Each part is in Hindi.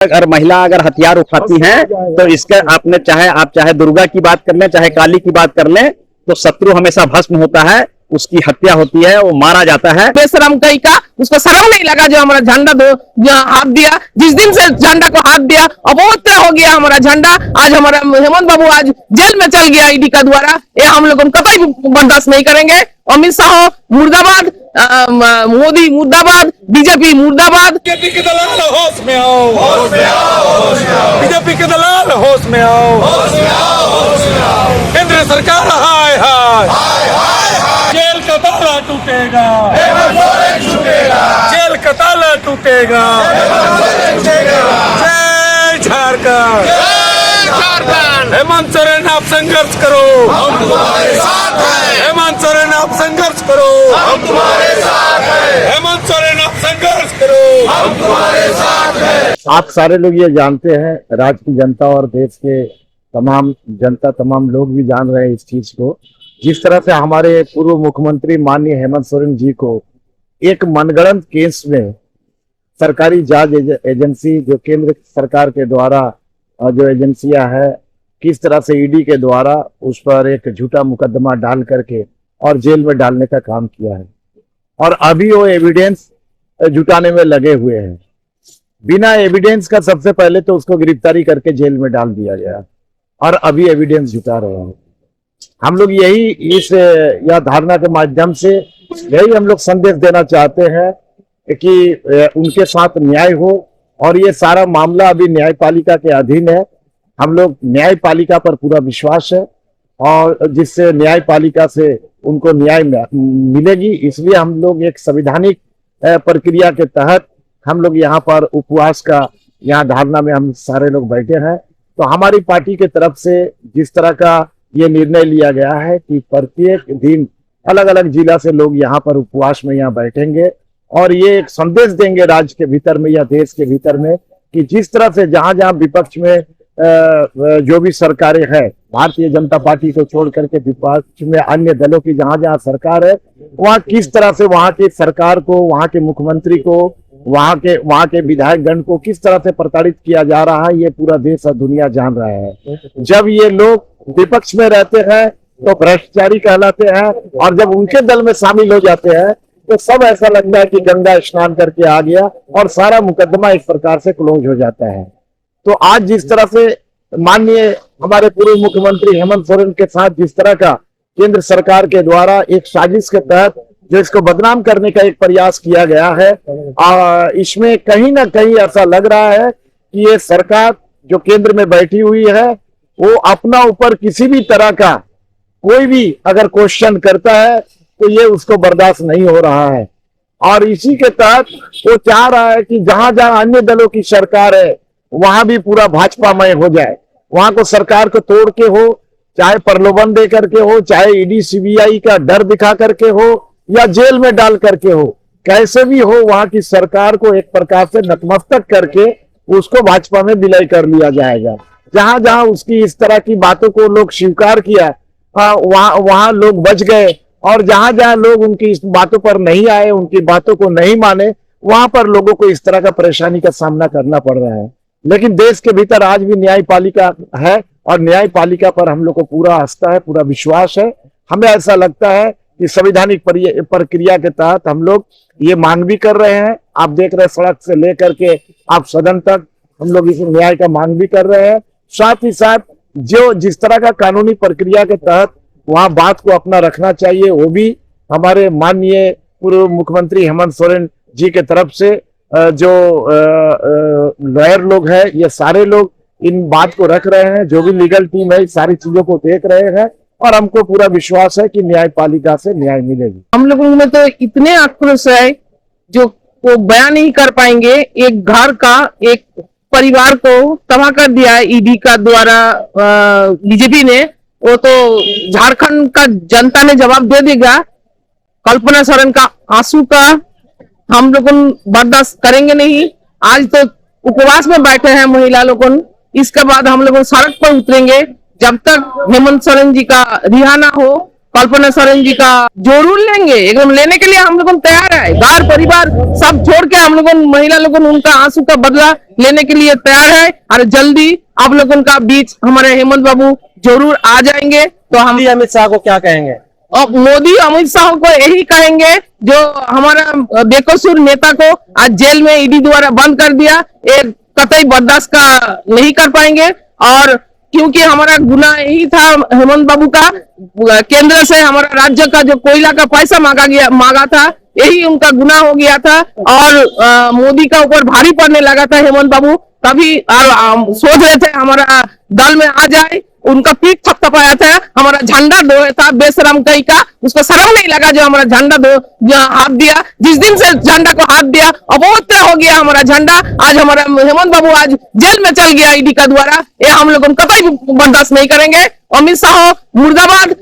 अगर महिला अगर हथियार उठाती हैं तो इसके आप चाहे दुर्गा की बात कर लें, चाहे काली की बात कर लें, तो शत्रु हमेशा भस्म होता है, उसकी हत्या होती है, वो मारा जाता है। बेशरम कहीं का, उसको शर्म नहीं लगा जो हमारा झंडा हाथ दिया। जिस दिन से झंडा को हाथ दिया अवोत्र हो गया हमारा झंडा। आज हमारा हेमंत बाबू आज जेल में चल गया ईडी का द्वारा। ये हम लोग कतई बर्दाश्त नहीं करेंगे। अमित शाह मुर्दाबाद, मोदी मुर्दाबाद, बीजेपी मुर्दाबाद। बीजेपी के दलाल होश में आओ, होश में आओ, होश में आओ। बीजेपी के दलाल होश में आओ, होश में आओ, होश में आओ। केंद्र सरकार हाय हाय, जेल का ताला टूटेगा, जेल का ताला टूटेगा। जय झारखंड, हेमंत सोरेन आप संघर्ष करो, हम तुम्हारे साथ हैं। हेमंत सोरेन आप संघर्ष करो, हम तुम्हारे साथ हैं। हेमंत सोरेन आप संघर्ष करो, हम तुम्हारे साथ हैं। आप सारे लोग ये जानते हैं, राज्य की जनता और देश के तमाम जनता, तमाम लोग भी जान रहे हैं इस चीज को। जिस तरह से हमारे पूर्व मुख्यमंत्री माननीय हेमंत सोरेन जी को एक मनगढ़ंत केस में सरकारी जांच एजेंसी, जो केंद्र सरकार के द्वारा जो एजेंसियां है, किस तरह से ईडी के द्वारा उस पर एक झूठा मुकदमा डाल करके और जेल में डालने का काम किया है। और अभी वो एविडेंस जुटाने में लगे हुए हैं। बिना एविडेंस का सबसे पहले तो उसको गिरफ्तारी करके जेल में डाल दिया गया और अभी एविडेंस जुटा रहे हैं। हम लोग यह धारणा के माध्यम से यही हम लोग संदेश देना चाहते हैं कि उनके साथ न्याय हो। और ये सारा मामला अभी न्यायपालिका के अधीन है। हम लोग न्यायपालिका पर पूरा विश्वास है और जिससे न्यायपालिका से उनको न्याय मिलेगी। इसलिए हम लोग एक संवैधानिक प्रक्रिया के तहत हम लोग यहाँ पर उपवास का यहाँ धारणा में हम सारे लोग बैठे हैं। तो हमारी पार्टी के तरफ से जिस तरह का ये निर्णय लिया गया है कि प्रत्येक दिन अलग अलग जिला से लोग यहाँ पर उपवास में यहाँ बैठेंगे और ये एक संदेश देंगे राज्य के भीतर में या देश के भीतर में कि जिस तरह से जहां जहां विपक्ष में जो भी सरकारें हैं, भारतीय जनता पार्टी को छोड़ करके विपक्ष में अन्य दलों की जहां जहां सरकार है, वहां किस तरह से वहां की सरकार को, वहां के मुख्यमंत्री को, वहां के विधायक गण को किस तरह से प्रताड़ित किया जा रहा है, ये पूरा देश और दुनिया जान रहा है। जब ये लोग विपक्ष में रहते हैं तो भ्रष्टाचारी कहलाते हैं और जब उनके दल में शामिल हो जाते हैं तो सब ऐसा लगता है कि गंगा स्नान करके आ गया और सारा मुकदमा एक प्रकार से क्लोज हो जाता है। तो आज जिस तरह से माननीय हमारे पूर्व मुख्यमंत्री हेमंत सोरेन के साथ जिस तरह का केंद्र सरकार के द्वारा एक साजिश के तहत जो इसको बदनाम करने का एक प्रयास किया गया है, इसमें कहीं ना कहीं ऐसा लग रहा है कि ये सरकार जो केंद्र में बैठी हुई है वो अपना ऊपर किसी भी तरह का कोई भी अगर क्वेश्चन करता है तो ये उसको बर्दाश्त नहीं हो रहा है। और इसी के तहत वो चाह रहा है कि जहां जहां अन्य दलों की सरकार है वहां भी पूरा भाजपामय हो जाए। वहां को सरकार को तोड़ के हो, चाहे प्रलोभन दे करके हो, चाहे ईडी सीबीआई का डर दिखा करके हो या जेल में डाल करके हो, कैसे भी हो वहां की सरकार को एक प्रकार से नतमस्तक करके उसको भाजपा में विलय कर लिया जाएगा। जहां जहां उसकी इस तरह की बातों को लोग स्वीकार किया वहां लोग बच गए और जहां जहां लोग उनकी इस बातों पर नहीं आए, उनकी बातों को नहीं माने, वहां पर लोगों को इस तरह का परेशानी का सामना करना पड़ रहा है। लेकिन देश के भीतर आज भी न्यायपालिका है और न्यायपालिका पर हम लोग को पूरा आस्था है, पूरा विश्वास है। हमें ऐसा लगता है कि संवैधानिक प्रक्रिया के तहत हम लोग ये मांग भी कर रहे हैं। आप देख रहे हैं सड़क से लेकर के आप सदन तक हम लोग इस न्याय का मांग भी कर रहे हैं। साथ ही साथ जो जिस तरह का कानूनी प्रक्रिया के तहत वहां बात को अपना रखना चाहिए, वो भी हमारे माननीय पूर्व मुख्यमंत्री हेमंत सोरेन जी के तरफ से जो लॉयर लोग हैं, ये सारे लोग इन बात को रख रहे हैं। जो भी लीगल टीम है, सारी चीजों को देख रहे हैं और हमको पूरा विश्वास है कि न्यायपालिका से न्याय मिलेगी। हम लोगों में तो इतने आक्रोश है जो वो बयान नहीं कर पाएंगे। एक घर का एक परिवार को तबाह कर दिया है ईडी का द्वारा बीजेपी ने। वो तो झारखंड का जनता ने जवाब दे देगा। कल्पना सोरेन का आंसू का हम लोग बर्दाश्त करेंगे नहीं। आज तो उपवास में बैठे हैं महिला लोग। इसके बाद हम लोग सड़क पर उतरेंगे जब तक हेमंत सोरेन जी का रिहा ना हो कल्पना सोरेन जी का जरूर लेंगे, एकदम लेने के लिए हम लोग तैयार है। घर परिवार सब छोड़ के हम लोग महिला लोग उनका आंसू का बदला लेने के लिए तैयार है। और जल्दी आप लोगों का बीच हमारे हेमंत बाबू जरूर आ जाएंगे। तो हम मोदी अमित शाह को क्या कहेंगे? और मोदी अमित शाह को यही कहेंगे, जो हमारा बेकसूर नेता को आज जेल में ईडी द्वारा बंद कर दिया, ये कतई बर्दाश्त का नहीं कर पाएंगे। और क्योंकि हमारा गुना यही था हेमंत बाबू का, केंद्र से हमारा राज्य का जो कोयला का पैसा मांगा था, यही उनका गुना हो गया था। और मोदी का ऊपर भारी पड़ने लगा था हेमंत बाबू, तभी सोच रहे थे हमारा दल में आ जाए। उनका पीठ थपथपाया था, हमारा झंडा धोया था बेशरम कहीं का, उसको शर्म नहीं लगा जो हमारा झंडा हाथ दिया। जिस दिन से झंडा को हाथ दिया अबोध हो गया हमारा झंडा। आज हमारा हेमंत बाबू आज जेल में चल गया ईडी का द्वारा, ये हम लोग कतई बर्दाश्त नहीं करेंगे। अमित शाह मुर्दाबाद,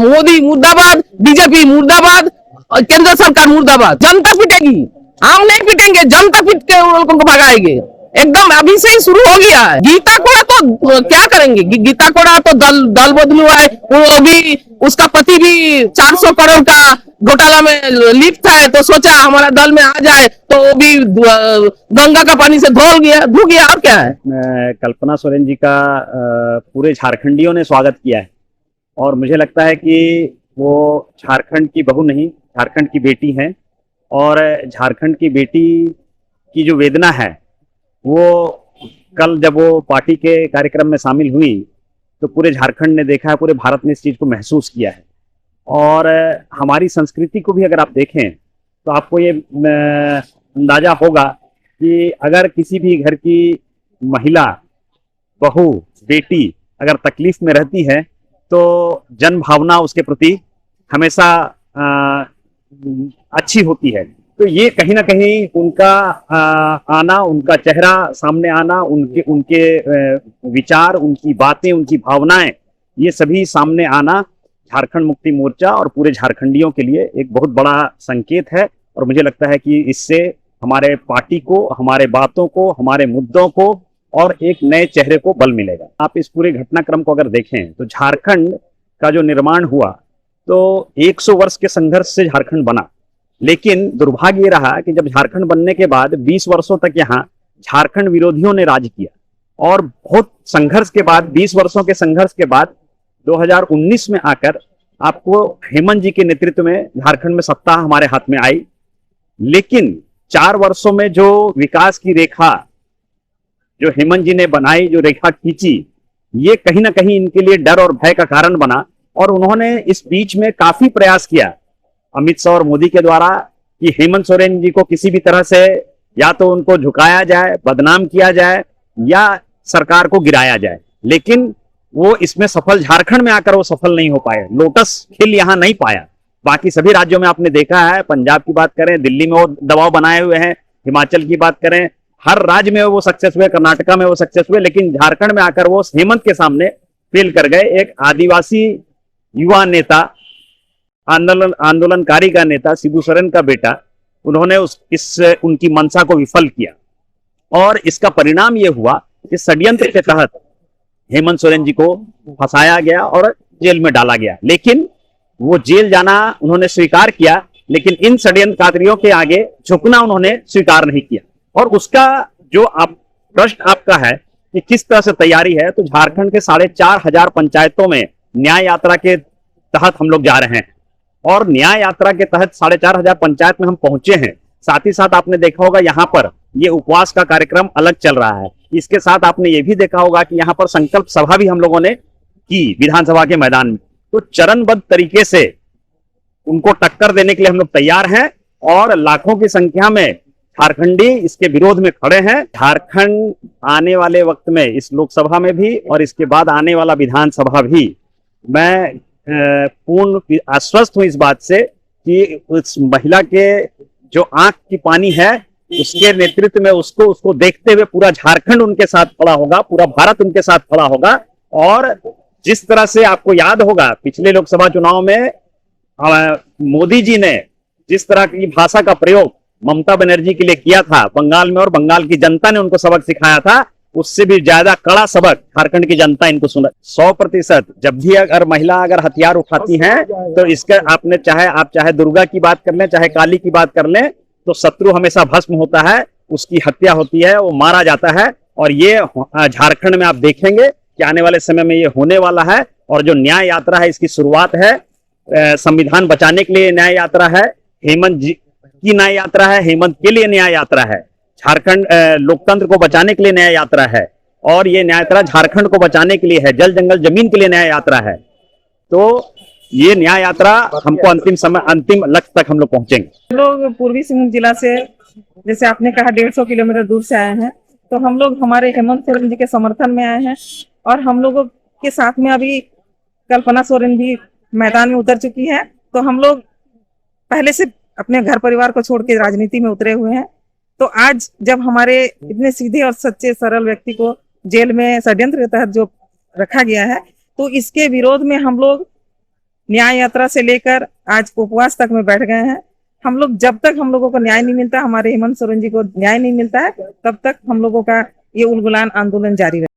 मोदी मुर्दाबाद, बीजेपी मुर्दाबाद, केंद्र सरकार मुर्दाबाद। जनता पिटेगी, हम नहीं पिटेंगे, जनता पीट के उन लोगों को भगाएंगे। एकदम अभी से ही शुरू हो गया है। गीता कोड़ा तो क्या करेंगे, गीता कोड़ा तो दल बदलू है, वो भी उसका पति भी 400 करोड़ का घोटाला में लिप्त है, तो सोचा हमारा दल में आ जाए तो वो भी गंगा का पानी से धो गया। और क्या है, कल्पना सोरेन जी का पूरे झारखंडियों ने स्वागत किया है और मुझे लगता है कि वो झारखंड की बहू नहीं, झारखंड की बेटी हैं। और झारखंड की बेटी की जो वेदना है वो कल जब वो पार्टी के कार्यक्रम में शामिल हुई तो पूरे झारखंड ने देखा है, पूरे भारत ने इस चीज़ को महसूस किया है। और हमारी संस्कृति को भी अगर आप देखें तो आपको ये अंदाजा होगा कि अगर किसी भी घर की महिला, बहू, बेटी अगर तकलीफ में रहती है तो जन भावना उसके प्रति हमेशा अच्छी होती है। तो ये कहीं ना कहीं उनका आना, उनका चेहरा सामने आना, उनके विचार, उनकी बातें, उनकी भावनाएं, ये सभी सामने आना झारखंड मुक्ति मोर्चा और पूरे झारखंडियों के लिए एक बहुत बड़ा संकेत है। और मुझे लगता है कि इससे हमारे पार्टी को, हमारे बातों को, हमारे मुद्दों को और एक नए चेहरे को बल मिलेगा। आप इस पूरे घटनाक्रम को अगर देखें तो झारखंड का जो निर्माण हुआ तो 100 वर्ष के संघर्ष से झारखंड बना, लेकिन दुर्भाग्य ये रहा कि जब झारखंड बनने के बाद 20 वर्षों तक यहाँ झारखंड विरोधियों ने राज किया। और बहुत संघर्ष के बाद, 20 वर्षों के संघर्ष के बाद 2019 में आकर आपको हेमंत जी के नेतृत्व में झारखंड में सत्ता हमारे हाथ में आई। लेकिन 4 वर्षों में जो विकास की रेखा जो हेमंत जी ने बनाई, जो रेखा खींची, ये कहीं ना कहीं इनके लिए डर और भय का कारण बना। और उन्होंने इस बीच में काफी प्रयास किया अमित शाह और मोदी के द्वारा कि हेमंत सोरेन जी को किसी भी तरह से या तो उनको झुकाया जाए, बदनाम किया जाए या सरकार को गिराया जाए। लेकिन वो इसमें सफल, झारखंड में आकर वो सफल नहीं हो पाए, लोटस खिल यहाँ नहीं पाया। बाकी सभी राज्यों में आपने देखा है, पंजाब की बात करें, दिल्ली में वो दबाव बनाए हुए हैं, हिमाचल की बात करें, हर राज्य में वो सक्सेस हुए, कर्नाटका में वो सक्सेस हुए, लेकिन झारखंड में आकर वो हेमंत के सामने फेल कर गए। एक आदिवासी युवा नेता, आंदोलनकारी का नेता, शिबू सोरेन का बेटा, उन्होंने उनकी मंशा को विफल किया। और इसका परिणाम यह हुआ कि षड्यंत्र के तहत हेमंत सोरेन जी को फंसाया गया और जेल में डाला गया। लेकिन वो जेल जाना उन्होंने स्वीकार किया, लेकिन इन षड्यंत्रकारियों के आगे झुकना उन्होंने स्वीकार नहीं किया। और उसका जो प्रश्न आपका है कि किस तरह से तैयारी है, तो झारखंड के 4,500 पंचायतों में न्याय यात्रा के तहत हम लोग जा रहे हैं और न्याय यात्रा के तहत 4,500 पंचायत में हम पहुंचे हैं। साथ ही साथ आपने देखा होगा यहाँ पर ये उपवास का कार्यक्रम अलग चल रहा है। इसके साथ आपने ये भी देखा होगा कि यहाँ पर संकल्प सभा भी हम लोगों ने की विधानसभा के मैदान में। तो चरणबद्ध तरीके से उनको टक्कर देने के लिए हम लोग तैयार हैं और लाखों की संख्या में झारखंडी इसके विरोध में खड़े हैं। झारखंड आने वाले वक्त में, इस लोकसभा में भी और इसके बाद आने वाला विधानसभा भी, मैं पूर्ण आश्वस्त हूं इस बात से कि उस महिला के जो आंख की पानी है उसके नेतृत्व में उसको देखते हुए पूरा झारखंड उनके साथ खड़ा होगा, पूरा भारत उनके साथ खड़ा होगा। और जिस तरह से आपको याद होगा पिछले लोकसभा चुनाव में मोदी जी ने जिस तरह की भाषा का प्रयोग ममता बनर्जी के लिए किया था बंगाल में, और बंगाल की जनता ने उनको सबक सिखाया था, उससे भी ज्यादा कड़ा सबक झारखंड की जनता इनको सुना। 100%। जब भी अगर महिला अगर हथियार उठाती हैं तो इसका आपने आप चाहे दुर्गा की बात कर लें, चाहे काली की बात कर लें, तो शत्रु हमेशा भस्म होता है, उसकी हत्या होती है, वो मारा जाता है। और ये झारखंड में आप देखेंगे कि आने वाले समय में ये होने वाला है। और जो न्याय यात्रा है इसकी शुरुआत है, संविधान बचाने के लिए न्याय यात्रा है, हेमंत जी की न्याय यात्रा है, हेमंत के लिए न्याय यात्रा है, झारखंड लोकतंत्र को बचाने के लिए न्याय यात्रा है, और ये न्याय यात्रा झारखंड को बचाने के लिए है, जल जंगल जमीन के लिए न्याय यात्रा है। तो ये न्याय यात्रा हमको अंतिम लक्ष्य तक हम लोग पहुंचेंगे। हम लोग पूर्वी सिंहभूम जिला से, जैसे आपने कहा, 150 किलोमीटर दूर से आए हैं, तो हम लोग हमारे हेमंत सोरेन जी के समर्थन में आए हैं। और हम लोगों के साथ में अभी कल्पना सोरेन भी मैदान में उतर चुकी है। तो हम लोग पहले से अपने घर परिवार को छोड़ के राजनीति में उतरे हुए हैं। तो आज जब हमारे इतने सीधे और सच्चे सरल व्यक्ति को जेल में षड्यंत्र के तहत जो रखा गया है, तो इसके विरोध में हम लोग न्याय यात्रा से लेकर आज उपवास तक में बैठ गए हैं। हम लोग जब तक हम लोगों को न्याय नहीं मिलता, हमारे हेमंत सोरेन जी को न्याय नहीं मिलता है, तब तक हम लोगों का ये उलगुलान आंदोलन जारी रहेगा।